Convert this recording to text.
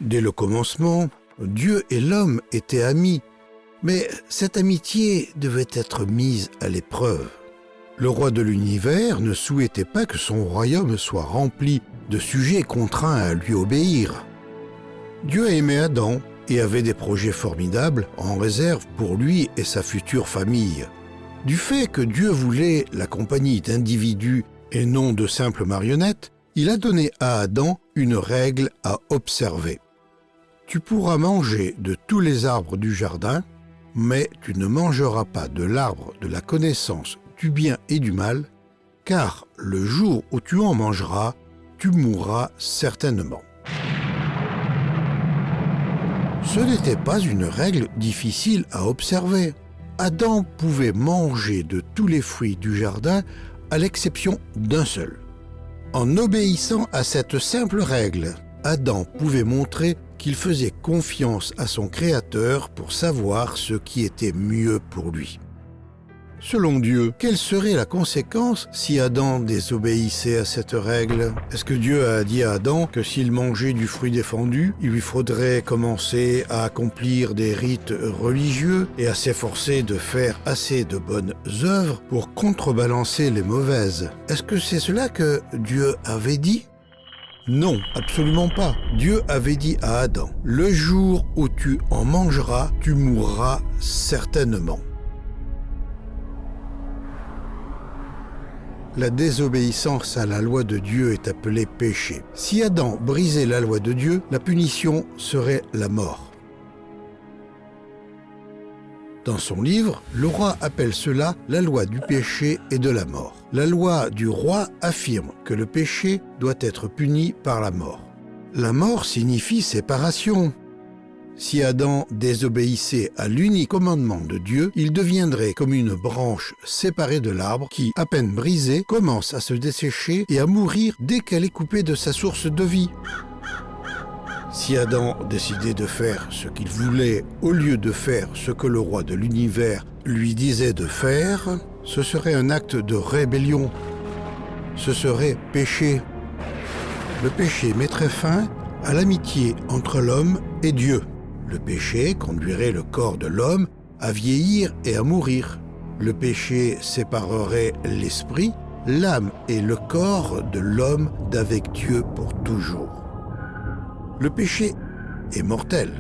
Dès le commencement, Dieu et l'homme étaient amis, mais cette amitié devait être mise à l'épreuve. Le roi de l'univers ne souhaitait pas que son royaume soit rempli de sujets contraints à lui obéir. Dieu aimait Adam et avait des projets formidables en réserve pour lui et sa future famille. Du fait que Dieu voulait la compagnie d'individus et non de simples marionnettes, il a donné à Adam une règle à observer. Tu pourras manger de tous les arbres du jardin, mais tu ne mangeras pas de l'arbre de la connaissance du bien et du mal, car le jour où tu en mangeras, tu mourras certainement. Ce n'était pas une règle difficile à observer. Adam pouvait manger de tous les fruits du jardin à l'exception d'un seul. En obéissant à cette simple règle, Adam pouvait montrer qu'il faisait confiance à son Créateur pour savoir ce qui était mieux pour lui. Selon Dieu, quelle serait la conséquence si Adam désobéissait à cette règle? Est-ce que Dieu a dit à Adam que s'il mangeait du fruit défendu, il lui faudrait commencer à accomplir des rites religieux et à s'efforcer de faire assez de bonnes œuvres pour contrebalancer les mauvaises? Est-ce que c'est cela que Dieu avait dit? Non, absolument pas. Dieu avait dit à Adam, « Le jour où tu en mangeras, tu mourras certainement. » La désobéissance à la loi de Dieu est appelée péché. Si Adam brisait la loi de Dieu, la punition serait la mort. Dans son livre, le roi appelle cela la loi du péché et de la mort. La loi du roi affirme que le péché doit être puni par la mort. La mort signifie séparation. Si Adam désobéissait à l'unique commandement de Dieu, il deviendrait comme une branche séparée de l'arbre qui, à peine brisée, commence à se dessécher et à mourir dès qu'elle est coupée de sa source de vie. Si Adam décidait de faire ce qu'il voulait au lieu de faire ce que le roi de l'univers lui disait de faire, ce serait un acte de rébellion. Ce serait péché. Le péché mettrait fin à l'amitié entre l'homme et Dieu. Le péché conduirait le corps de l'homme à vieillir et à mourir. Le péché séparerait l'esprit, l'âme et le corps de l'homme d'avec Dieu pour toujours. Le péché est mortel.